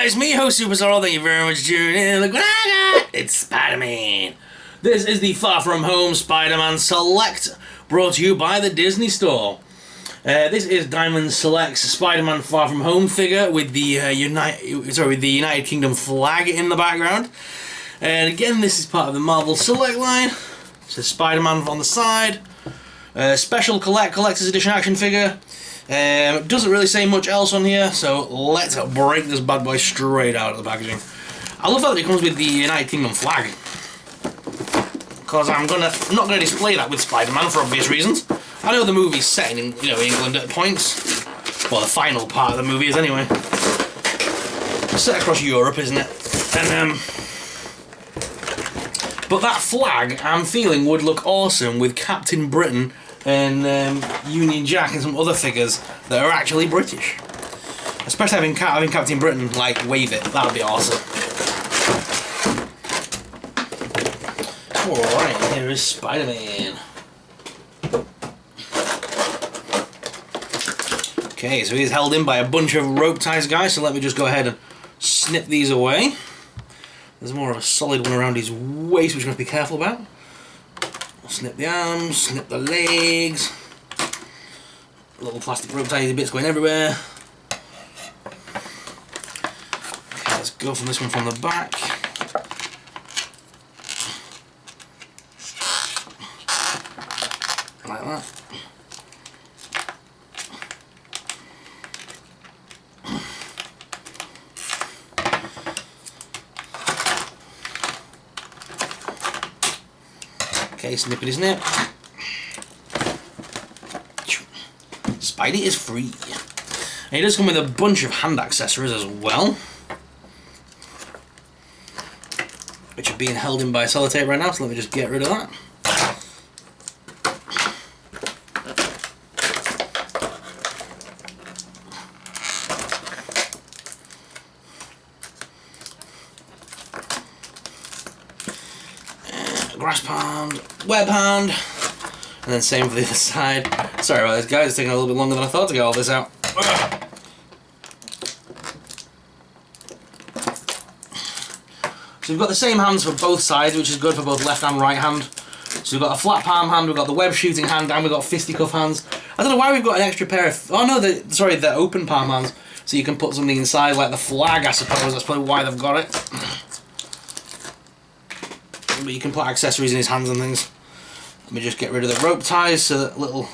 it's me, host Superstar. Thank you very much for tuning in. Look what I got! It's Spider-Man. This is the Far From Home Spider-Man Select, brought to you by the Disney Store. This is Diamond Select's Spider-Man Far From Home figure with the United Kingdom flag in the background. And again, this is part of the Marvel Select line. It says Spider-Man on the side. Special collector's edition action figure. It doesn't really say much else on here, so let's break this bad boy straight out of the packaging. I love that it comes with the United Kingdom flag, because I'm not gonna display that with Spider-Man for obvious reasons. I know the movie's set in England at points. Well, the final part of the movie is anyway. It's set across Europe, isn't it? And but that flag, I'm feeling, would look awesome with Captain Britain and Union Jack and some other figures that are actually British. Especially having Captain Britain like wave it, that would be awesome. Alright, here is Spider-Man. Okay, so he's held in by a bunch of rope ties, guys, so let me just go ahead and snip these away. There's more of a solid one around his waist, which we have to be careful about. Snip the arms, snip the legs. Little plastic rope tie bits going everywhere. Okay, let's go from this one from the back. Like that. Okay, snippity snip. Spidey is free. And he does come with a bunch of hand accessories as well, which are being held in by sellotape right now, so let me just get rid of that. Grass hand, web hand, and then same for the other side. Sorry about this, guys, it's taking a little bit longer than I thought to get all this out. So we've got the same hands for both sides, which is good for both left and right hand. So we've got a flat palm hand, we've got the web shooting hand, and we've got fisticuff hands. I don't know why we've got an extra pair of... Oh no, the open palm hands, so you can put something inside, like the flag, I suppose. That's probably why they've got it. But you can put accessories in his hands and things. Let me just get rid of the rope ties so that little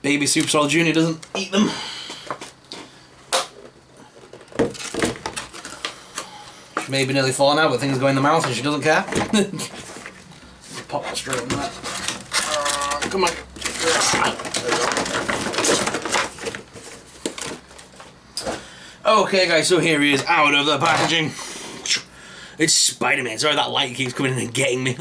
baby Superstar Jr. doesn't eat them. She may be nearly fallen out, but things go in the mouth and she doesn't care. Pop that straight in there. Come on. Okay guys, so here he is out of the packaging. It's Spider-Man. Sorry, that light keeps coming in and getting me.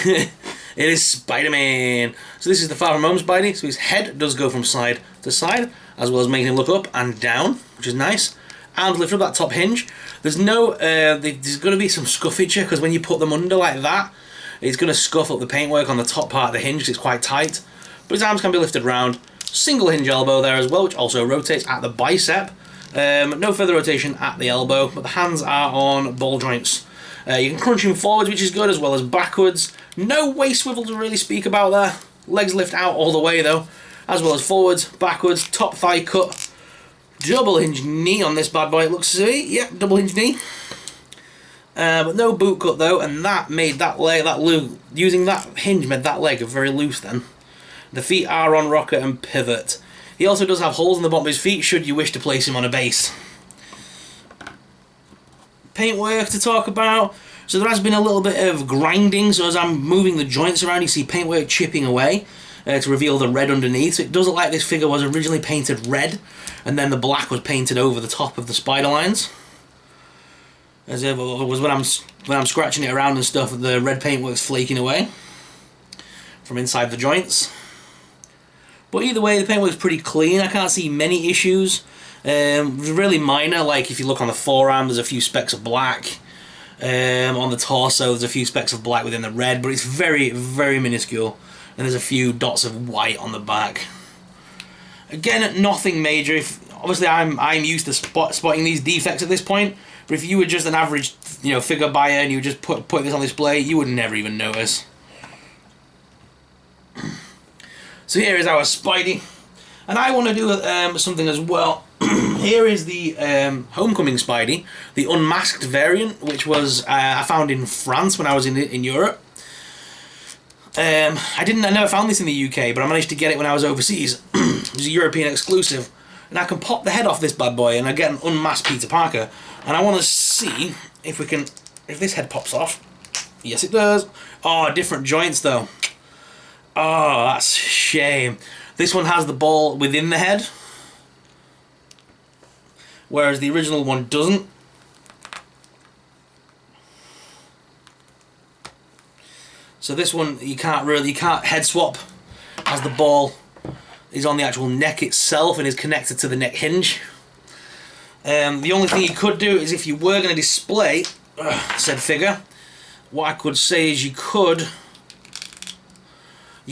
It is Spider-Man. So this is the Far From Home Spidey. So his head does go from side to side, as well as making him look up and down, which is nice. And lift up that top hinge. There's no, there's going to be some scuffage here, because when you put them under like that, it's going to scuff up the paintwork on the top part of the hinge, because it's quite tight. But his arms can be lifted round. Single hinge elbow there as well, which also rotates at the bicep. No further rotation at the elbow, but the hands are on ball joints. You can crunch him forwards, which is good, as well as backwards. No waist swivel to really speak about there. Legs lift out all the way though, as well as forwards, backwards, top thigh cut. Double hinge knee on this bad boy, it looks to be. Yep, double hinge knee. But no boot cut though, and that made that leg, using that hinge made that leg very loose then. The feet are on rocker and pivot. He also does have holes in the bottom of his feet, should you wish to place him on a base. Paintwork to talk about. So there has been a little bit of grinding, so as I'm moving the joints around, you see paintwork chipping away to reveal the red underneath. So it does look like this figure was originally painted red, and then the black was painted over the top of the spider lines. As it was when I'm scratching it around and stuff, the red paintwork's flaking away from inside the joints. But either way, the paintwork's pretty clean. I can't see many issues. Really minor, like if you look on the forearm, there's a few specks of black. On the torso, there's a few specks of black within the red, but it's very, very minuscule. And there's a few dots of white on the back. Again, nothing major. obviously I'm used to spotting these defects at this point. But if you were just an average, figure buyer and you just put this on display, you would never even notice. So here is our Spidey, and I want to do something as well. Here is the Homecoming Spidey, the Unmasked variant, which was I found in France when I was in Europe. I never found this in the UK, but I managed to get it when I was overseas. It was a European exclusive, and I can pop the head off this bad boy, and I get an unmasked Peter Parker. And I want to see if this head pops off. Yes, it does. Oh, different joints though. Oh, that's a shame. This one has the ball within the head, whereas the original one doesn't. So this one you can't head swap, as the ball is on the actual neck itself and is connected to the neck hinge. The only thing you could do is if you were going to display said figure, what I could say is you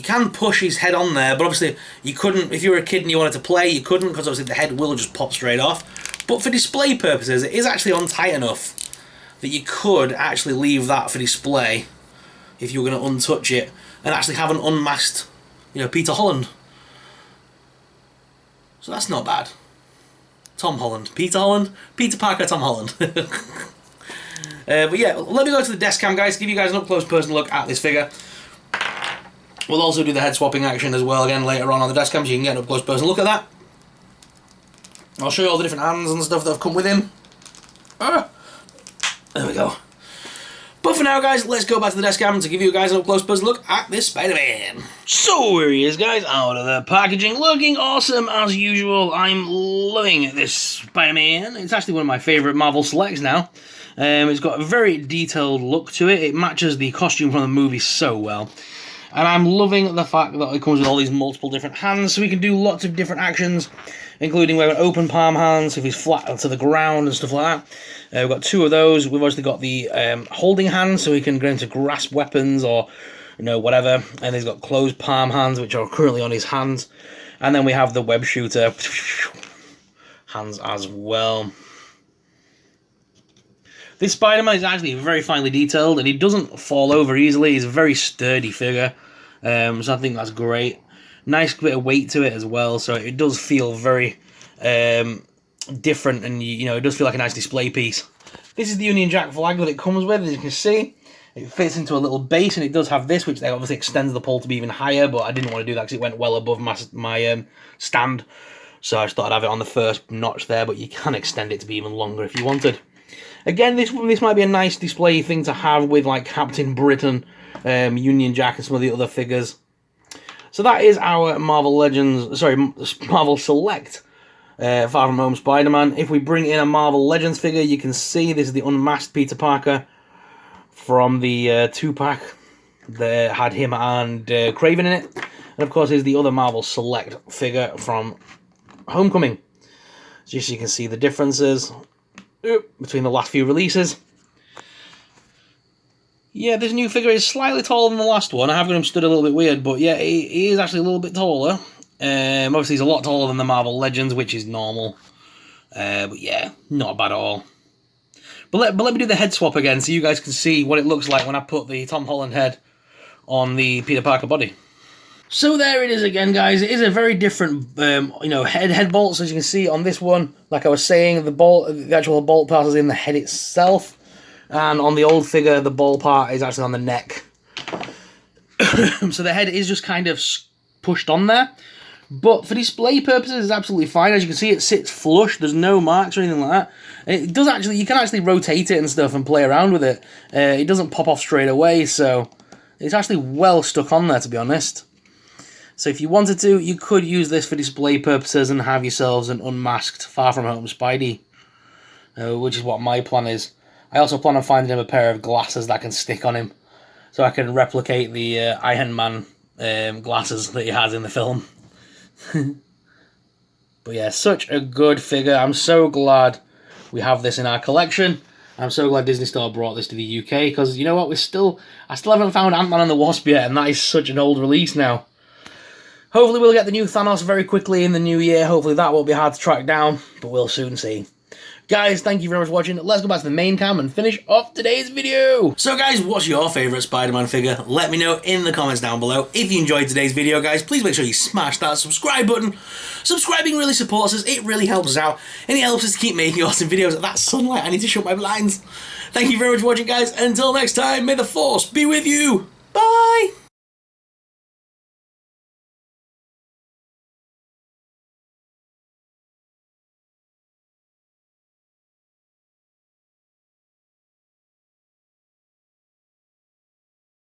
can push his head on there, but obviously you couldn't, if you were a kid and you wanted to play, you couldn't, because obviously the head will just pop straight off. But for display purposes, it is actually on tight enough that you could actually leave that for display if you were going to untouch it and actually have an unmasked, Peter Holland. So that's not bad. Tom Holland. Peter Holland? Peter Parker, Tom Holland. But yeah, let me go to the desk cam, guys, to give you guys an up-close personal look at this figure. We'll also do the head swapping action as well again later on the desk cam, so you can get an up-close personal look at that. I'll show you all the different hands and stuff that have come with him. There we go. But for now, guys, let's go back to the desk cam to give you guys an up-close personal look at this Spider-Man. So here he is, guys, out of the packaging, looking awesome as usual. I'm loving this Spider-Man. It's actually one of my favourite Marvel selects now. It's got a very detailed look to it. It matches the costume from the movie so well. And I'm loving the fact that it comes with all these multiple different hands, so we can do lots of different actions, including we've got open palm hands if he's flat to the ground and stuff like that. We've got two of those. We've also got the holding hands, so he can go into grasp weapons or whatever. And he's got closed palm hands, which are currently on his hands. And then we have the web shooter hands as well. This Spider-Man is actually very finely detailed, and he doesn't fall over easily. He's a very sturdy figure, so I think that's great. Nice bit of weight to it as well, so it does feel very different, and it does feel like a nice display piece. This is the Union Jack flag that it comes with, as you can see. It fits into a little base, and it does have this, which obviously extends the pole to be even higher, but I didn't want to do that because it went well above my stand, so I just thought I'd have it on the first notch there, but you can extend it to be even longer if you wanted. Again, this might be a nice display thing to have with like Captain Britain, Union Jack, and some of the other figures. So that is our Marvel Select Far From Home Spider-Man. If we bring in a Marvel Legends figure, you can see this is the unmasked Peter Parker from the 2-pack that had him and Kraven in it. And of course, here's the other Marvel Select figure from Homecoming. Just so you can see the differences between the last few releases. Yeah, this new figure is slightly taller than the last one. I have got him stood a little bit weird, but yeah, he is actually a little bit taller. Obviously, he's a lot taller than the Marvel Legends, which is normal. But yeah, not bad at all. But let me do the head swap again so you guys can see what it looks like when I put the Tom Holland head on the Peter Parker body. So there it is again, guys. It is a very different, head bolts, as you can see on this one. Like I was saying, the actual bolt part is in the head itself, and on the old figure, the bolt part is actually on the neck. So the head is just kind of pushed on there, but for display purposes, it's absolutely fine. As you can see, it sits flush. There's no marks or anything like that. And it does actually, you can actually rotate it and stuff and play around with it. It doesn't pop off straight away, so it's actually well stuck on there, to be honest. So if you wanted to, you could use this for display purposes and have yourselves an unmasked Far From Home Spidey, which is what my plan is. I also plan on finding him a pair of glasses that can stick on him, so I can replicate the Iron Man glasses that he has in the film. But yeah, such a good figure. I'm so glad we have this in our collection. I'm so glad Disney Store brought this to the UK, because you know what, I still haven't found Ant-Man and the Wasp yet, and that is such an old release now. Hopefully we'll get the new Thanos very quickly in the new year. Hopefully that won't be hard to track down, but we'll soon see. Guys, thank you very much for watching. Let's go back to the main cam and finish off today's video. So guys, what's your favourite Spider-Man figure? Let me know in the comments down below. If you enjoyed today's video, guys, please make sure you smash that subscribe button. Subscribing really supports us, it really helps us out, and it helps us to keep making awesome videos. That sunlight, I need to shut my blinds. Thank you very much for watching, guys. Until next time, may the Force be with you. Bye!